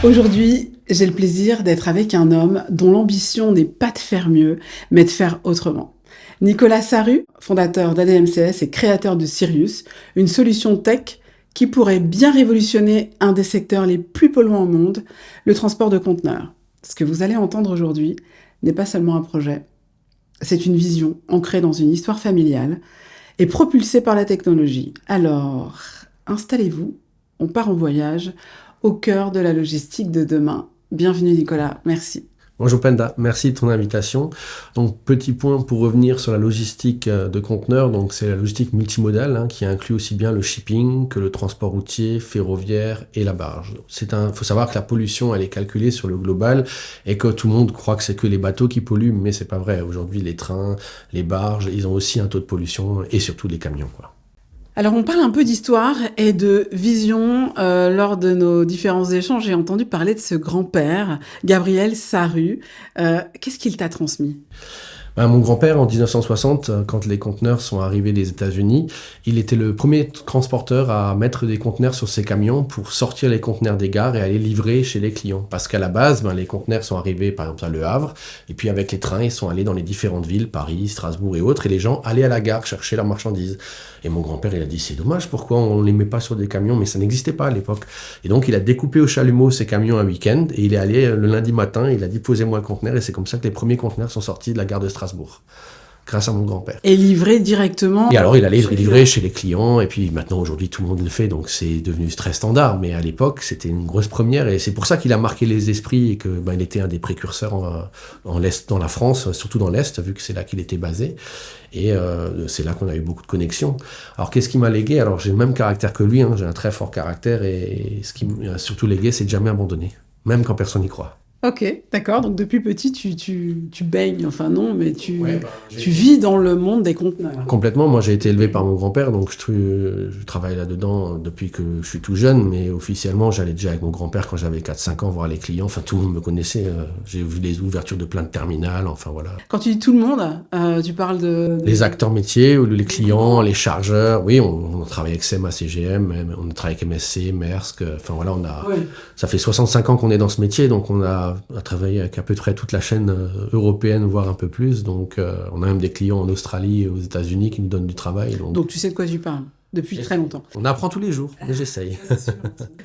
Aujourd'hui, j'ai le plaisir d'être avec un homme dont l'ambition n'est pas de faire mieux, mais de faire autrement. Nicolas Sarru, fondateur d'ADMCS et créateur de Sirius, une solution tech qui pourrait bien révolutionner un des secteurs les plus polluants au monde, le transport de conteneurs. Ce que vous allez entendre aujourd'hui n'est pas seulement un projet, c'est une vision ancrée dans une histoire familiale et propulsée par la technologie. Alors, installez-vous, on part en voyage au cœur de la logistique de demain. Bienvenue Nicolas, merci. Bonjour Penda, merci de ton invitation. Donc petit point pour revenir sur la logistique de conteneurs, donc c'est la logistique multimodale qui inclut aussi bien le shipping que le transport routier, ferroviaire et la barge. Faut savoir que la pollution elle est calculée sur le global et que tout le monde croit que c'est que les bateaux qui polluent, mais c'est pas vrai. Aujourd'hui les trains, les barges, ils ont aussi un taux de pollution et surtout les camions quoi. Alors on parle un peu d'histoire et de vision. Lors de nos différents échanges, j'ai entendu parler de ce grand-père, Gabriel Sarru. Qu'est-ce qu'il t'a transmis ? Mon grand-père, en 1960, quand les conteneurs sont arrivés des États-Unis, il était le premier transporteur à mettre des conteneurs sur ses camions pour sortir les conteneurs des gares et aller livrer chez les clients. Parce qu'à la base, les conteneurs sont arrivés par exemple à Le Havre, et puis avec les trains, ils sont allés dans les différentes villes, Paris, Strasbourg et autres, et les gens allaient à la gare chercher leurs marchandises. Et mon grand-père, il a dit, c'est dommage, pourquoi on ne les met pas sur des camions? Mais ça n'existait pas à l'époque. Et donc, il a découpé au chalumeau ses camions un week-end, et il est allé le lundi matin, il a dit, posez-moi le conteneur, et c'est comme ça que les premiers conteneurs sont sortis de la gare de Strasbourg, grâce à mon grand-père. Et livré directement. Et alors, il allait livrer chez les clients, et puis maintenant, aujourd'hui, tout le monde le fait, donc c'est devenu très standard. Mais à l'époque, c'était une grosse première, et c'est pour ça qu'il a marqué les esprits, et que il était un des précurseurs dans l'Est, dans la France, surtout dans l'Est, vu que c'est là qu'il était basé. Et c'est là qu'on a eu beaucoup de connexions. Alors, qu'est-ce qui m'a légué? Alors, j'ai le même caractère que lui, j'ai un très fort caractère, et ce qui m'a surtout légué, c'est de jamais abandonner, même quand personne n'y croit. Ok, d'accord. Donc depuis petit, tu baignes, enfin non, mais tu vis dans le monde des conteneurs. Complètement. Moi, j'ai été élevé par mon grand-père, donc je travaille là-dedans depuis que je suis tout jeune, mais officiellement, j'allais déjà avec mon grand-père quand j'avais 4-5 ans voir les clients. Enfin, tout le monde me connaissait. J'ai vu les ouvertures de plein de terminales, enfin voilà. Quand tu dis tout le monde, tu parles de... Les acteurs métiers, ou les clients, les chargeurs. Oui, on travaille avec SEMA, CGM, on travaille avec MSC, Maersk. Enfin voilà, ça fait 65 ans qu'on est dans ce métier, donc on a travaillé avec à peu près toute la chaîne européenne, voire un peu plus. Donc, on a même des clients en Australie et aux États-Unis qui nous donnent du travail. Donc tu sais de quoi tu parles depuis très longtemps. On apprend tous les jours, mais j'essaye.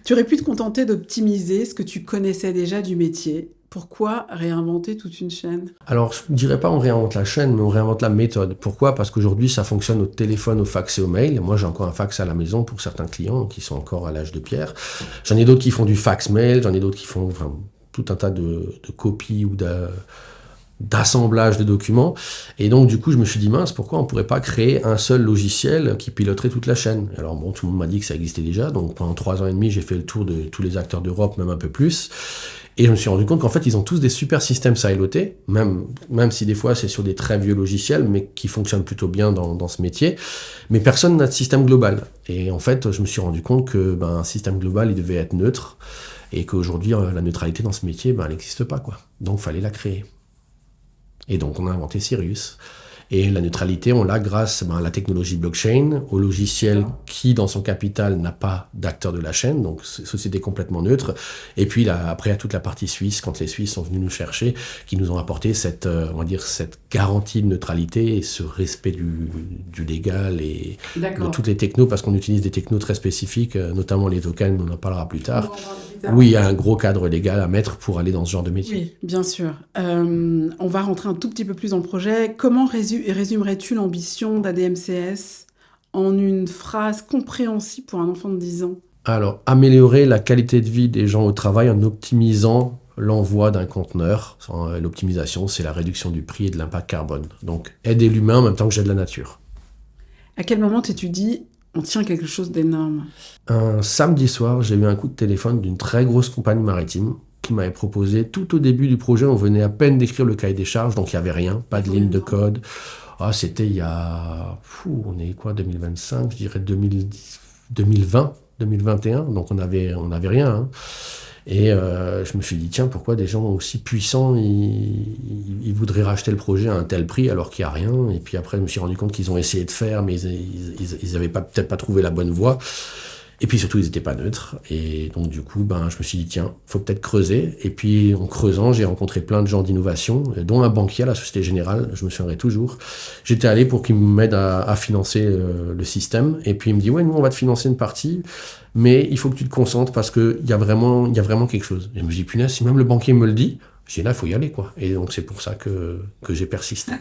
Tu aurais pu te contenter d'optimiser ce que tu connaissais déjà du métier. Pourquoi réinventer toute une chaîne ? Alors, je ne dirais pas on réinvente la chaîne, mais on réinvente la méthode. Pourquoi ? Parce qu'aujourd'hui, ça fonctionne au téléphone, au fax et au mail. Moi, j'ai encore un fax à la maison pour certains clients qui sont encore à l'âge de pierre. J'en ai d'autres qui font du fax mail, j'en ai d'autres qui font tout un tas de copies ou d'assemblage de documents. Et donc, du coup, je me suis dit, mince, pourquoi on ne pourrait pas créer un seul logiciel qui piloterait toute la chaîne ? Alors, bon, tout le monde m'a dit que ça existait déjà. Donc, pendant 3 ans et demi, j'ai fait le tour de tous les acteurs d'Europe, même un peu plus. Et je me suis rendu compte qu'en fait, ils ont tous des super systèmes silotés, même si des fois, c'est sur des très vieux logiciels, mais qui fonctionnent plutôt bien dans ce métier. Mais personne n'a de système global. Et en fait, je me suis rendu compte que un système global, il devait être neutre. Et qu'aujourd'hui, la neutralité dans ce métier, elle n'existe pas, quoi. Donc, il fallait la créer. Et donc, on a inventé Sirius. Et la neutralité, on l'a grâce à la technologie blockchain, au logiciel qui, dans son capital, n'a pas d'acteur de la chaîne, donc société complètement neutre. Et puis, après, il y a toute la partie suisse, quand les Suisses sont venus nous chercher, qui nous ont apporté cette garantie de neutralité et ce respect du légal et de toutes les technos, parce qu'on utilise des technos très spécifiques, notamment les tokens, on en parlera plus tard. Oui, il y a un gros cadre légal à mettre pour aller dans ce genre de métier. Oui, bien sûr. On va rentrer un tout petit peu plus dans le projet. Comment résumerais-tu l'ambition d'ADMCS en une phrase compréhensible pour un enfant de 10 ans ? Alors, améliorer la qualité de vie des gens au travail en optimisant l'envoi d'un conteneur. L'optimisation, c'est la réduction du prix et de l'impact carbone. Donc, aider l'humain en même temps que j'aide la nature. À quel moment t'es-tu dit on tient quelque chose d'énorme ? Un samedi soir, j'ai eu un coup de téléphone d'une très grosse compagnie maritime qui m'avait proposé, tout au début du projet, on venait à peine d'écrire le cahier des charges, donc il n'y avait rien, pas de ligne de code. C'était il y a, on est quoi, 2025, je dirais 2020, 2021, donc on avait rien. Et je me suis dit, tiens, pourquoi des gens aussi puissants, ils voudraient racheter le projet à un tel prix alors qu'il n'y a rien. Et puis après, je me suis rendu compte qu'ils ont essayé de faire, mais ils n'avaient peut-être pas trouvé la bonne voie. Et puis surtout, ils n'étaient pas neutres. Et donc du coup, je me suis dit, tiens, faut peut-être creuser. Et puis en creusant, j'ai rencontré plein de gens d'innovation, dont un banquier à la Société Générale, je me souviendrai toujours. J'étais allé pour qu'il m'aide à financer le système. Et puis il me dit, ouais, nous, on va te financer une partie, mais il faut que tu te concentres parce qu'il y a vraiment quelque chose. Et je me dis, punaise, si même le banquier me le dit, j'ai là, il faut y aller, quoi. Et donc c'est pour ça que j'ai persisté.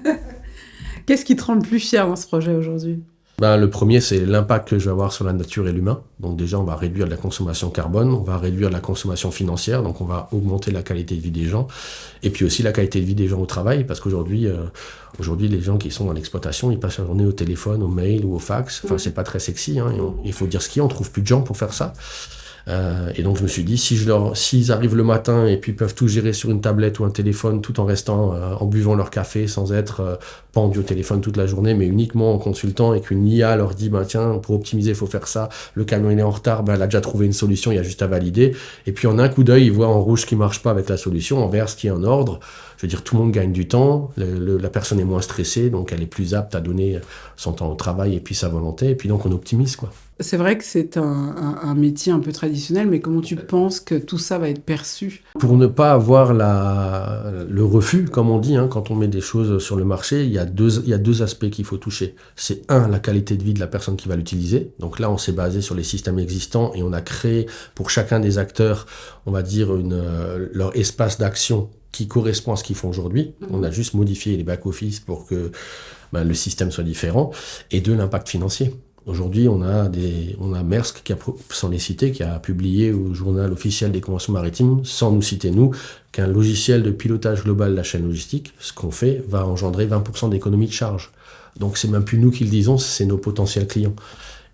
Qu'est-ce qui te rend le plus fier dans ce projet aujourd'hui? Le premier, c'est l'impact que je vais avoir sur la nature et l'humain. Donc déjà, on va réduire la consommation carbone, on va réduire la consommation financière, donc on va augmenter la qualité de vie des gens, et puis aussi la qualité de vie des gens au travail, parce qu'aujourd'hui, les gens qui sont dans l'exploitation, ils passent la journée au téléphone, au mail ou au fax. Enfin, c'est pas très sexy, hein, il faut dire ce qu'il y a, on trouve plus de gens pour faire ça. Et donc je me suis dit, s'ils arrivent le matin et puis peuvent tout gérer sur une tablette ou un téléphone tout en restant, en buvant leur café sans être pendus au téléphone toute la journée, mais uniquement en consultant et qu'une IA leur dit, tiens, pour optimiser, il faut faire ça, le camion il est en retard, elle a déjà trouvé une solution, il y a juste à valider. Et puis en un coup d'œil, ils voient en rouge ce qui marche pas avec la solution, en vert ce qui est en ordre. Je veux dire, tout le monde gagne du temps, la personne est moins stressée, donc elle est plus apte à donner son temps au travail et puis sa volonté, et puis donc on optimise, quoi. C'est vrai que c'est un métier un peu traditionnel, mais comment tu penses que tout ça va être perçu? Pour ne pas avoir le refus, comme on dit, quand on met des choses sur le marché, il y a deux aspects qu'il faut toucher. C'est la qualité de vie de la personne qui va l'utiliser. Donc là, on s'est basé sur les systèmes existants et on a créé pour chacun des acteurs, on va dire, leur espace d'action qui correspond à ce qu'ils font aujourd'hui. On a juste modifié les back-office pour que le système soit différent. Et l'impact financier. Aujourd'hui, on a Maersk, sans les citer, qui a publié au journal officiel des conventions maritimes, sans nous citer nous, qu'un logiciel de pilotage global de la chaîne logistique, ce qu'on fait, va engendrer 20% d'économie de charge. Donc c'est même plus nous qui le disons, c'est nos potentiels clients.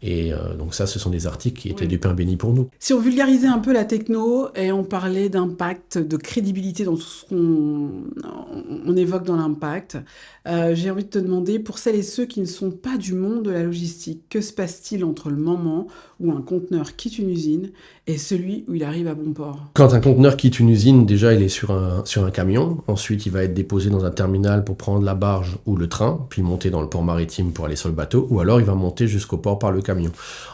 Et donc ça, ce sont des articles qui étaient du pain béni pour nous. Si on vulgarisait un peu la techno et on parlait d'impact, de crédibilité dans tout ce qu'on évoque dans l'impact, j'ai envie de te demander, pour celles et ceux qui ne sont pas du monde de la logistique, que se passe-t-il entre le moment où un conteneur quitte une usine et celui où il arrive à bon port? Quand un conteneur quitte une usine, déjà il est sur un camion, ensuite il va être déposé dans un terminal pour prendre la barge ou le train, puis monter dans le port maritime pour aller sur le bateau, ou alors il va monter jusqu'au port par le camion.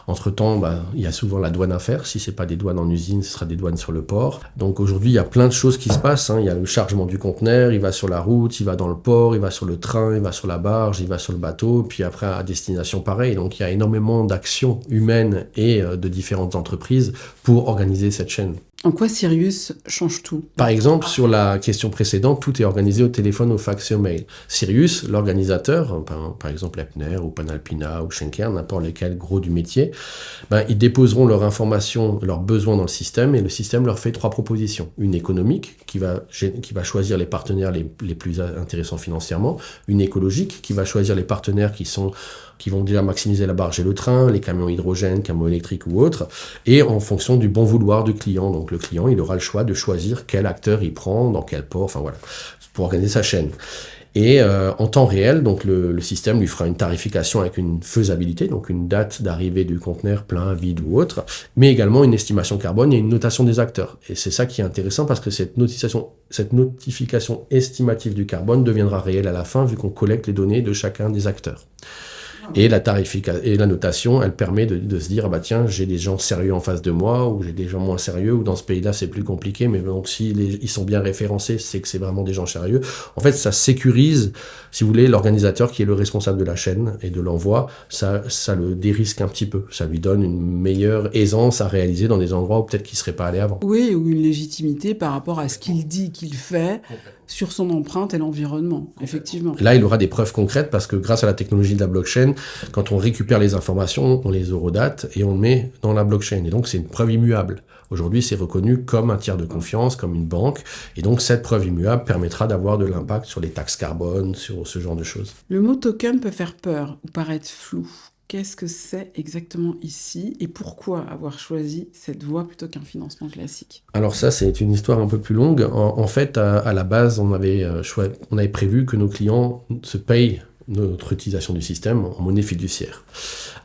Entre-temps, il y a souvent la douane à faire. Si ce n'est pas des douanes en usine, ce sera des douanes sur le port. Donc aujourd'hui, il y a plein de choses qui se passent. Il y a le chargement du conteneur, il va sur la route, il va dans le port, il va sur le train, il va sur la barge, il va sur le bateau, puis après à destination pareil. Donc il y a énormément d'actions humaines et de différentes entreprises pour organiser cette chaîne. En quoi Sirius change tout? Par exemple, sur la question précédente, tout est organisé au téléphone, au fax et au mail. Sirius, l'organisateur, par exemple Epner ou Panalpina ou Schenker, n'importe lesquels gros du métier, ils déposeront leurs informations, leurs besoins dans le système et le système leur fait 3 propositions. Une économique qui va choisir les partenaires les plus intéressants financièrement, une écologique qui va choisir les partenaires qui vont déjà maximiser la barge et le train, les camions hydrogène, camions électriques ou autres, et en fonction du bon vouloir du client. Donc le client, il aura le choix de choisir quel acteur il prend, dans quel port, pour organiser sa chaîne. Et en temps réel, donc le système lui fera une tarification avec une faisabilité, donc une date d'arrivée du conteneur plein, vide ou autre, mais également une estimation carbone et une notation des acteurs. Et c'est ça qui est intéressant parce que cette notification estimative du carbone deviendra réelle à la fin vu qu'on collecte les données de chacun des acteurs. Et la notation, elle permet de se dire, tiens, j'ai des gens sérieux en face de moi, ou j'ai des gens moins sérieux, ou dans ce pays-là, c'est plus compliqué, mais donc ils sont bien référencés, c'est que c'est vraiment des gens sérieux. En fait, ça sécurise, si vous voulez, l'organisateur qui est le responsable de la chaîne et de l'envoi, ça le dérisque un petit peu. Ça lui donne une meilleure aisance à réaliser dans des endroits où peut-être qu'il ne serait pas allé avant. Oui, ou une légitimité par rapport à ce qu'il dit, qu'il fait, sur son empreinte et l'environnement, effectivement. Là, il aura des preuves concrètes parce que grâce à la technologie de la blockchain, quand on récupère les informations, on les eurodate et on le met dans la blockchain. Et donc, c'est une preuve immuable. Aujourd'hui, c'est reconnu comme un tiers de confiance, comme une banque. Et donc, cette preuve immuable permettra d'avoir de l'impact sur les taxes carbone, sur ce genre de choses. Le mot token peut faire peur ou paraître flou. Qu'est-ce que c'est exactement ici et pourquoi avoir choisi cette voie plutôt qu'un financement classique? Alors ça, c'est une histoire un peu plus longue. En fait, à la base, on avait prévu que nos clients se payent notre utilisation du système en monnaie fiduciaire.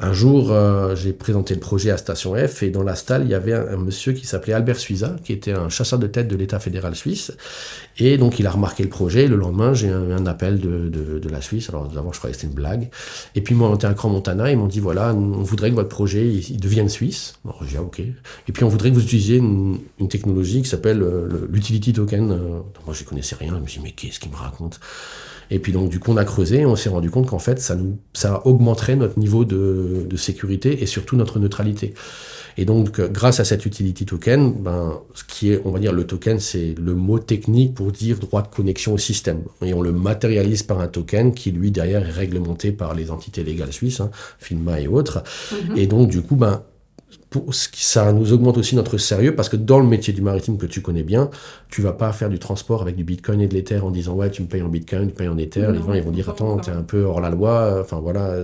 Un jour, j'ai présenté le projet à Station F et dans la stalle, il y avait un monsieur qui s'appelait Albert Suiza, qui était un chasseur de tête de l'État fédéral suisse. Et donc, il a remarqué le projet. Le lendemain, j'ai eu un appel de la Suisse. Alors, d'abord, je croyais que c'était une blague. Et puis, ils m'ont monté un cran Montana. Ils m'ont dit, voilà, on voudrait que votre projet il devienne suisse. Alors, j'ai dit, ah, OK. Et puis, on voudrait que vous utilisiez une technologie qui s'appelle l'utility token. Moi, je ne connaissais rien. Je me suis dit, mais qu'est-ce qu'il me raconte? Et puis donc du coup on a creusé et on s'est rendu compte qu'en fait ça augmenterait notre niveau de sécurité et surtout notre neutralité. Et donc grâce à cet utility token, ce qui est, on va dire, le token, c'est le mot technique pour dire droit de connexion au système. Et on le matérialise par un token qui lui derrière est réglementé par les entités légales suisses, FINMA et autres. Et donc du coup ça nous augmente aussi notre sérieux parce que dans le métier du maritime que tu connais bien, tu vas pas faire du transport avec du bitcoin et de l'ether en disant ouais tu me payes en bitcoin, tu me payes en ether, les gens ils vont dire attends t'es un peu hors la loi, enfin voilà,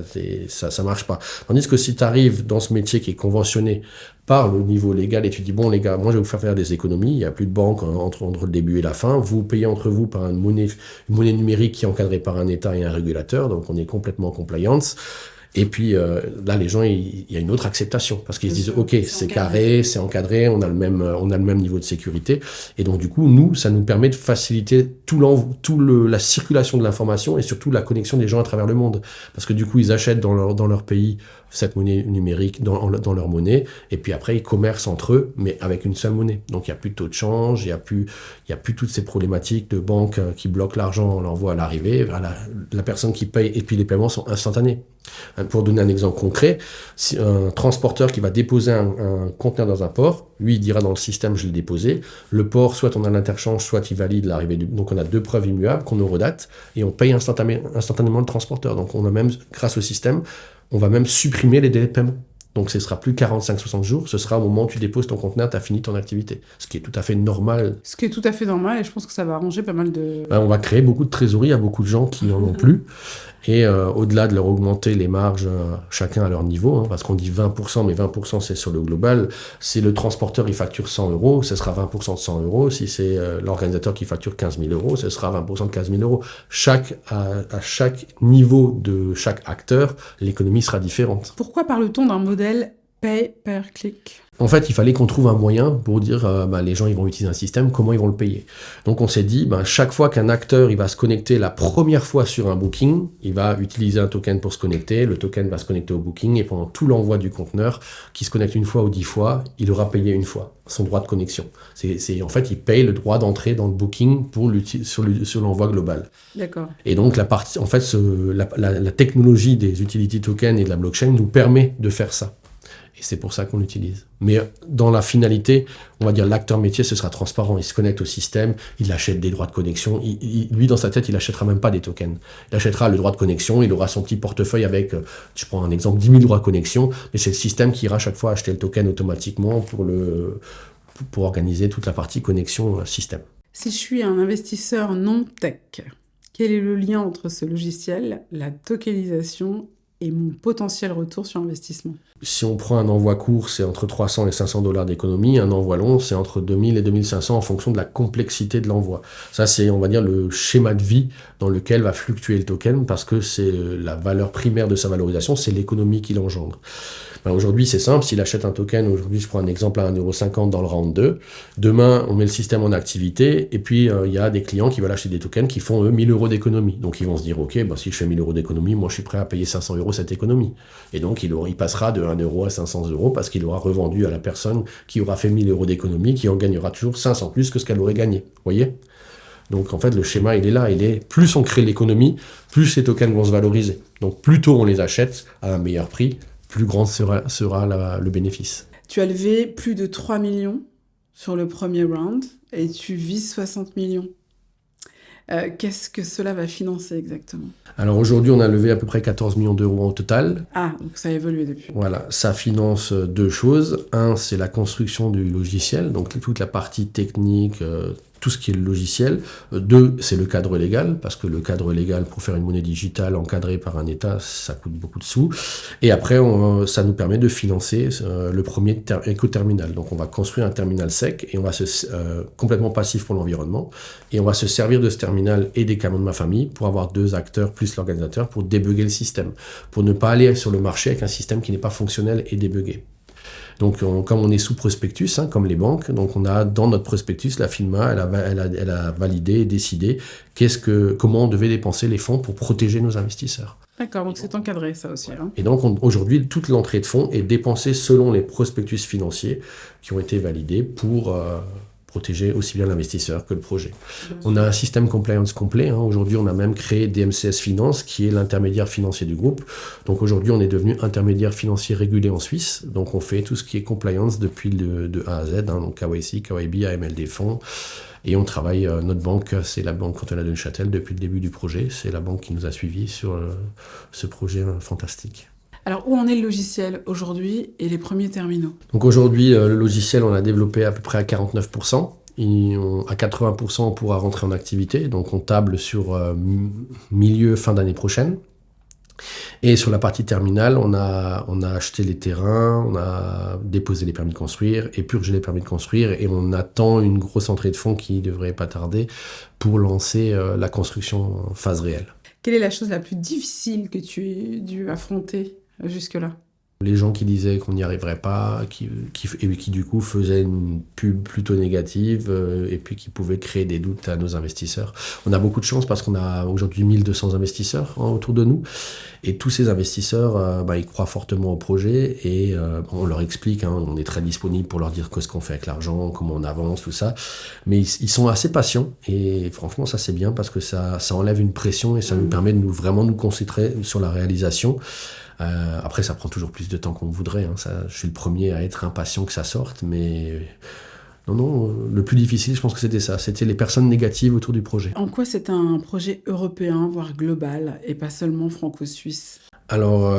ça marche pas. Tandis que si tu arrives dans ce métier qui est conventionné par le niveau légal et tu dis bon les gars, moi je vais vous faire des économies, il n'y a plus de banque entre le début et la fin, vous payez entre vous par une monnaie numérique qui est encadrée par un État et un régulateur, donc on est complètement en compliance. Et puis là, les gens, il y a une autre acceptation parce qu'ils se disent, ok, c'est carré, c'est encadré, on a le même niveau de sécurité. Et donc du coup, nous, ça nous permet de faciliter la circulation de l'information et surtout la connexion des gens à travers le monde. Parce que du coup, ils achètent dans leur pays cette monnaie numérique dans leur monnaie, et puis après ils commercent entre eux, mais avec une seule monnaie. Donc il n'y a plus de taux de change, il y a plus toutes ces problématiques de banques qui bloquent l'argent, on l'envoie à l'arrivée, la personne qui paye, et puis les paiements sont instantanés. Pour donner un exemple concret, si un transporteur qui va déposer un conteneur dans un port, lui il dira dans le système je l'ai déposé, le port soit on a l'interchange, soit il valide l'arrivée donc on a 2 preuves immuables qu'on eurodate, et on paye instantanément le transporteur. Donc on a même, grâce au système, on va même supprimer les délais de paiement. Donc ce ne sera plus 45-60 jours, ce sera au moment où tu déposes ton conteneur, tu as fini ton activité. Ce qui est tout à fait normal. Ce qui est tout à fait normal, et je pense que ça va arranger pas mal de... On va créer beaucoup de trésorerie à beaucoup de gens qui n'en ont plus. Et au-delà de leur augmenter les marges, chacun à leur niveau, parce qu'on dit 20%, mais 20% c'est sur le global. Si le transporteur il facture 100 €, ce sera 20% de 100 €. Si c'est l'organisateur qui facture 15 000 €, ce sera 20% de 15 000 €. À chaque niveau de chaque acteur, l'économie sera différente. Pourquoi parle-t-on d'un modèle pay per click ? En fait, il fallait qu'on trouve un moyen pour dire les gens ils vont utiliser un système, comment ils vont le payer. Donc on s'est dit, chaque fois qu'un acteur il va se connecter la première fois sur un booking, il va utiliser un token pour se connecter, le token va se connecter au booking, et pendant tout l'envoi du conteneur, qui se connecte une fois ou 10 fois, il aura payé une fois son droit de connexion. En fait, il paye le droit d'entrer dans le booking sur l'envoi global. D'accord. Et donc la technologie des utility tokens et de la blockchain nous permet de faire ça. Et c'est pour ça qu'on l'utilise. Mais dans la finalité, on va dire l'acteur métier, ce sera transparent. Il se connecte au système, il achète des droits de connexion. Lui, dans sa tête, il n'achètera même pas des tokens. Il achètera le droit de connexion, il aura son petit portefeuille avec, je prends un exemple, 10 000 droits de connexion, mais c'est le système qui ira chaque fois acheter le token automatiquement pour organiser toute la partie connexion système. Si je suis un investisseur non tech, quel est le lien entre ce logiciel, la tokenisation et mon potentiel retour sur investissement? Si on prend un envoi court, c'est entre 300 et 500 $ d'économie. Un envoi long, c'est entre 2000 et 2500 en fonction de la complexité de l'envoi. Ça, c'est, on va dire, le schéma de vie dans lequel va fluctuer le token parce que c'est la valeur primaire de sa valorisation, c'est l'économie qu'il engendre. Aujourd'hui, c'est simple. S'il achète un token, aujourd'hui, je prends un exemple à 1,50 € dans le round 2. Demain, on met le système en activité et puis il y a des clients qui veulent acheter des tokens qui font, eux, 1000 € d'économie. Donc, ils vont se dire, OK, si je fais 1000 € d'économie, moi, je suis prêt à payer 500 € cette économie. Et donc, il passera de 1 € à 500 € parce qu'il aura revendu à la personne qui aura fait 1000 € d'économie, qui en gagnera toujours 500 plus que ce qu'elle aurait gagné. Vous voyez ? Donc, en fait, le schéma, il est là. Plus on crée l'économie, plus ces tokens vont se valoriser. Donc, plus tôt on les achète à un meilleur prix, plus grand sera le bénéfice. Tu as levé plus de 3 millions sur le premier round et tu vises 60 millions. Qu'est-ce que cela va financer exactement ? Alors aujourd'hui, on a levé à peu près 14 millions d'euros au total. Ah, donc ça a évolué depuis. Voilà, ça finance 2 choses. Un, c'est la construction du logiciel, donc toute la partie technique, tout ce qui est le logiciel. Deux, c'est le cadre légal, parce que le cadre légal pour faire une monnaie digitale encadrée par un État, ça coûte beaucoup de sous. Et après, ça nous permet de financer le premier éco-terminal. Donc on va construire un terminal sec et on va complètement passif pour l'environnement. Et on va se servir de ce terminal et des camions de ma famille pour avoir 2 acteurs plus l'organisateur pour débugger le système, pour ne pas aller sur le marché avec un système qui n'est pas fonctionnel et débugué. Donc, comme on est sous prospectus, comme les banques, donc on a dans notre prospectus, la FINMA, elle a validé et décidé comment on devait dépenser les fonds pour protéger nos investisseurs. D'accord, donc c'est encadré ça aussi. Et donc aujourd'hui, toute l'entrée de fonds est dépensée selon les prospectus financiers qui ont été validés pour protéger aussi bien l'investisseur que le projet. On a un système compliance complet. Aujourd'hui, on a même créé DMCS Finance, qui est l'intermédiaire financier du groupe. Donc aujourd'hui, on est devenu intermédiaire financier régulé en Suisse. Donc on fait tout ce qui est compliance depuis de A à Z, donc KYC, KYB, AML des fonds. Et on travaille, notre banque, c'est la banque cantonale de Neuchâtel depuis le début du projet. C'est la banque qui nous a suivis sur ce projet fantastique. Alors, où en est le logiciel aujourd'hui et les premiers terminaux? Donc aujourd'hui, le logiciel, on l'a développé à peu près à 49%. À 80%, on pourra rentrer en activité. Donc on table sur fin d'année prochaine. Et sur la partie terminale, on a acheté les terrains, on a déposé les permis de construire et purgé les permis de construire. Et on attend une grosse entrée de fonds qui devrait pas tarder pour lancer la construction en phase réelle. Quelle est la chose la plus difficile que tu aies dû affronter jusque-là? Les gens qui disaient qu'on n'y arriverait pas, qui du coup faisaient une pub plutôt négative et puis qui pouvaient créer des doutes à nos investisseurs. On a beaucoup de chance parce qu'on a aujourd'hui 1200 investisseurs autour de nous et tous ces investisseurs, ils croient fortement au projet et on leur explique, on est très disponible pour leur dire ce qu'on fait avec l'argent, comment on avance, tout ça. Mais ils sont assez patients et franchement ça c'est bien parce que ça enlève une pression et ça nous permet de vraiment nous concentrer sur la réalisation. Après, ça prend toujours plus de temps qu'on voudrait. Je suis le premier à être impatient que ça sorte, mais non, le plus difficile, je pense que c'était ça. C'était les personnes négatives autour du projet. En quoi c'est un projet européen, voire global, et pas seulement franco-suisse? Alors,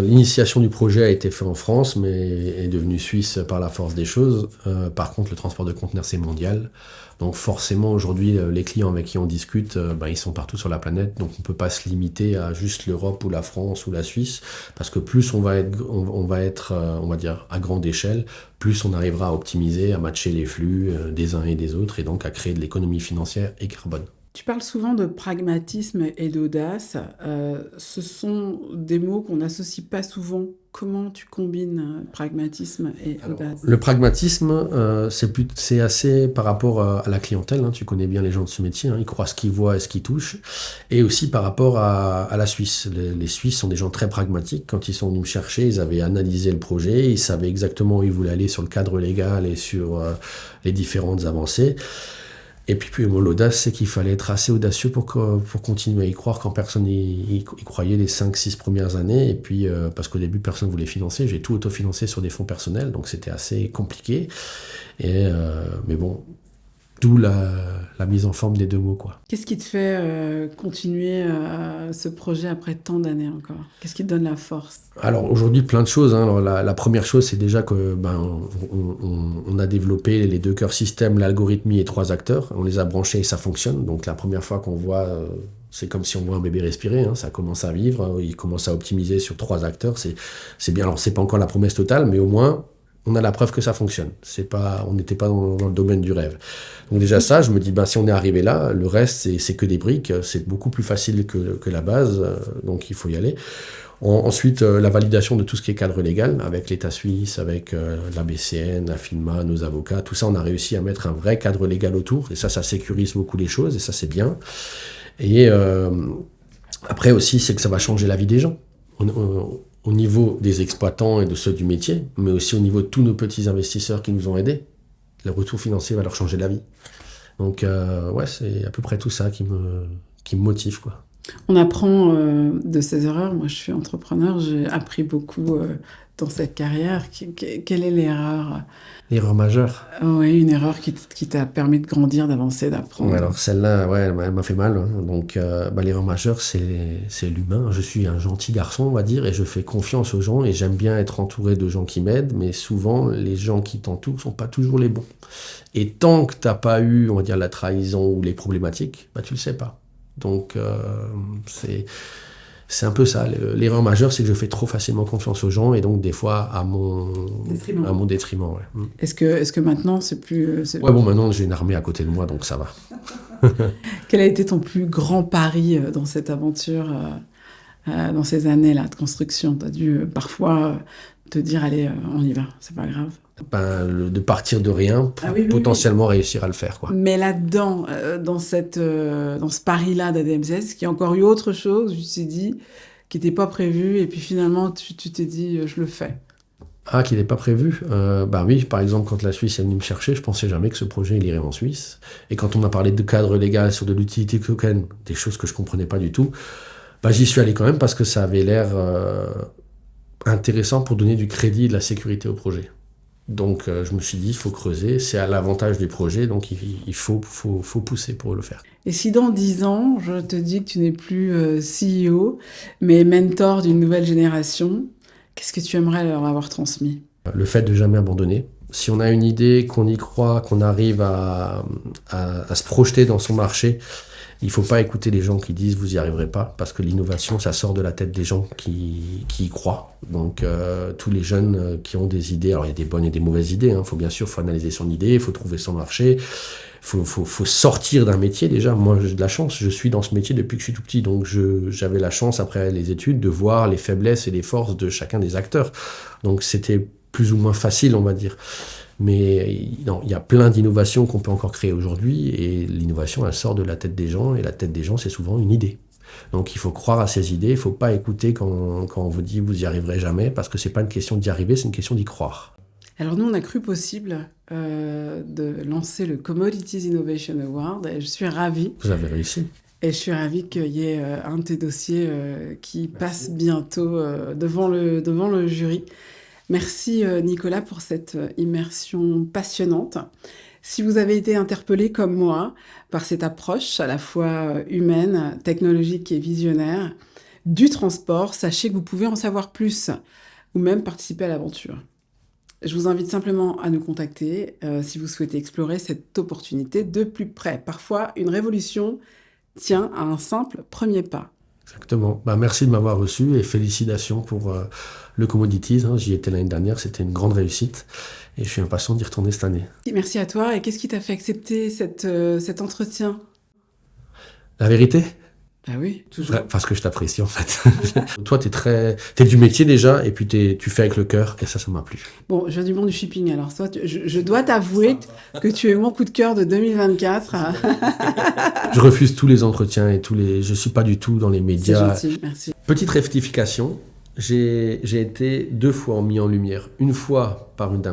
l'initiation du projet a été faite en France, mais est devenue suisse par la force des choses. Par contre, le transport de conteneurs, c'est mondial. Donc forcément, aujourd'hui, les clients avec qui on discute, ils sont partout sur la planète. Donc on ne peut pas se limiter à juste l'Europe ou la France ou la Suisse. Parce que plus on va être on va dire, à grande échelle, plus on arrivera à optimiser, à matcher les flux des uns et des autres, et donc à créer de l'économie financière et carbone. Tu parles souvent de pragmatisme et d'audace. Ce sont des mots qu'on n'associe pas souvent. Comment tu combines pragmatisme et audace? Le pragmatisme, c'est assez par rapport à la clientèle. Tu connais bien les gens de ce métier. Ils croient ce qu'ils voient et ce qu'ils touchent. Et aussi par rapport à la Suisse. Les Suisses sont des gens très pragmatiques. Quand ils sont venus me chercher, ils avaient analysé le projet. Ils savaient exactement où ils voulaient aller sur le cadre légal et sur les différentes avancées. Et puis l'audace, c'est qu'il fallait être assez audacieux pour continuer à y croire quand personne y croyait les 5-6 premières années. Et puis, parce qu'au début, personne ne voulait financer. J'ai tout autofinancé sur des fonds personnels, donc c'était assez compliqué. Mais bon, d'où la mise en forme des 2 mots, quoi. Qu'est-ce qui te fait continuer ce projet après tant d'années encore? Qu'est-ce qui te donne la force? Alors aujourd'hui, plein de choses. Alors, la première chose, c'est déjà que on a développé les 2 cœurs systèmes, l'algorithmie et 3 acteurs. On les a branchés et ça fonctionne. Donc la première fois qu'on voit, c'est comme si on voit un bébé respirer. Ça commence à vivre. Il commence à optimiser sur 3 acteurs. C'est bien. Alors c'est pas encore la promesse totale, mais au moins on a la preuve que ça fonctionne. On n'était pas dans le domaine du rêve. Donc déjà ça, je me dis, si on est arrivé là, le reste, c'est que des briques. C'est beaucoup plus facile que la base, donc il faut y aller. Ensuite, la validation de tout ce qui est cadre légal, avec l'État suisse, avec la BCN, la FINMA, nos avocats, tout ça, on a réussi à mettre un vrai cadre légal autour. Et ça sécurise beaucoup les choses, et ça, c'est bien. Et après aussi, c'est que ça va changer la vie des gens. Au niveau des exploitants et de ceux du métier, mais aussi au niveau de tous nos petits investisseurs qui nous ont aidés. Le retour financier va leur changer la vie. Donc, c'est à peu près tout ça qui me motive, quoi. On apprend de ses erreurs. Moi, je suis entrepreneur, j'ai appris beaucoup dans cette carrière. Quelle est l'erreur? L'erreur majeure. Oui, une erreur qui t'a permis de grandir, d'avancer, d'apprendre. Ouais, alors celle-là, ouais, elle m'a fait mal, hein. Donc, l'erreur majeure, c'est l'humain. Je suis un gentil garçon, on va dire, et je fais confiance aux gens, et j'aime bien être entouré de gens qui m'aident, mais souvent, les gens qui t'entourent sont pas toujours les bons. Et tant que t'as pas eu, on va dire, la trahison ou les problématiques, tu le sais pas. Donc, c'est un peu ça. L'erreur majeure, c'est que je fais trop facilement confiance aux gens, et donc des fois à mon détriment. Ouais. Est-ce que maintenant, c'est plus... Ouais, bon, maintenant j'ai une armée à côté de moi, donc ça va. Quel a été ton plus grand pari dans cette aventure, dans ces années-là de construction? Tu as dû parfois te dire, allez, on y va, c'est pas grave. De partir de rien pour potentiellement réussir à le faire, quoi. Mais là-dedans, dans ce pari-là d'ADMCS, est-ce qu'il y a encore eu autre chose, je t'ai dit, qui n'était pas prévu, et puis finalement, tu t'es dit, je le fais? Ah, qui n'est pas prévu? Oui, par exemple, quand la Suisse est venue me chercher, je pensais jamais que ce projet il irait en Suisse. Et quand on m'a parlé de cadre légal sur de l'utility token, des choses que je comprenais pas du tout, j'y suis allé quand même parce que ça avait l'air intéressant pour donner du crédit et de la sécurité au projet. Donc je me suis dit, il faut creuser, c'est à l'avantage du projet, donc il faut pousser pour le faire. Et si dans 10 ans, je te dis que tu n'es plus CEO, mais mentor d'une nouvelle génération, qu'est-ce que tu aimerais leur avoir transmis? Le fait de jamais abandonner. Si on a une idée, qu'on y croit, qu'on arrive à se projeter dans son marché, il ne faut pas écouter les gens qui disent vous n'y arriverez pas, parce que l'innovation, ça sort de la tête des gens qui y croient. Donc tous les jeunes qui ont des idées, alors il y a des bonnes et des mauvaises idées, hein. Faut analyser son idée, il faut trouver son marché, faut sortir d'un métier déjà. Moi j'ai de la chance, je suis dans ce métier depuis que je suis tout petit, donc j'avais la chance après les études de voir les faiblesses et les forces de chacun des acteurs. Donc c'était plus ou moins facile, on va dire. Mais non, il y a plein d'innovations qu'on peut encore créer aujourd'hui, et l'innovation, elle sort de la tête des gens, et la tête des gens, c'est souvent une idée. Donc il faut croire à ces idées, il ne faut pas écouter quand on vous dit vous n'y arriverez jamais, parce que ce n'est pas une question d'y arriver, c'est une question d'y croire. Alors nous, on a cru possible de lancer le Commodities Innovation Award, et je suis ravie. Vous avez réussi. Et je suis ravie qu'il y ait un de tes dossiers qui passe bientôt devant le jury. Merci Nicolas pour cette immersion passionnante. Si vous avez été interpellé comme moi par cette approche à la fois humaine, technologique et visionnaire du transport, sachez que vous pouvez en savoir plus ou même participer à l'aventure. Je vous invite simplement à nous contacter si vous souhaitez explorer cette opportunité de plus près. Parfois, une révolution tient à un simple premier pas. Exactement. Merci de m'avoir reçu, et félicitations pour le Commodities. J'y étais l'année dernière, c'était une grande réussite, et je suis impatient d'y retourner cette année. Merci à toi. Et qu'est-ce qui t'a fait accepter cet entretien? La vérité? Ah oui, toujours. Parce que je t'apprécie en fait. Toi, t'es du métier déjà, et puis tu fais avec le cœur, et ça m'a plu. Bon, je viens du monde du shipping, alors toi, je dois t'avouer que tu es mon coup de cœur de 2024. Je refuse tous les entretiens je suis pas du tout dans les médias. C'est gentil, merci. Petite rectification, j'ai été 2 fois mis en lumière. Une fois par une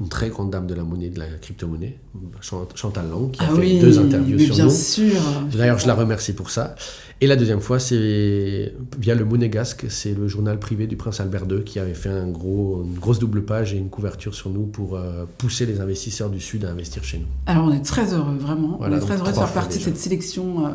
très grande dame de la monnaie, de la crypto-monnaie, Chantal Lang, qui a fait 2 interviews sur nous. Bien sûr. D'ailleurs, je la remercie pour ça. Et la deuxième fois, c'est via le Monégasque, c'est le journal privé du prince Albert II qui avait fait une grosse double page et une couverture sur nous pour pousser les investisseurs du Sud à investir chez nous. Alors, on est très heureux, vraiment. Voilà, on est très heureux de faire partie de cette sélection.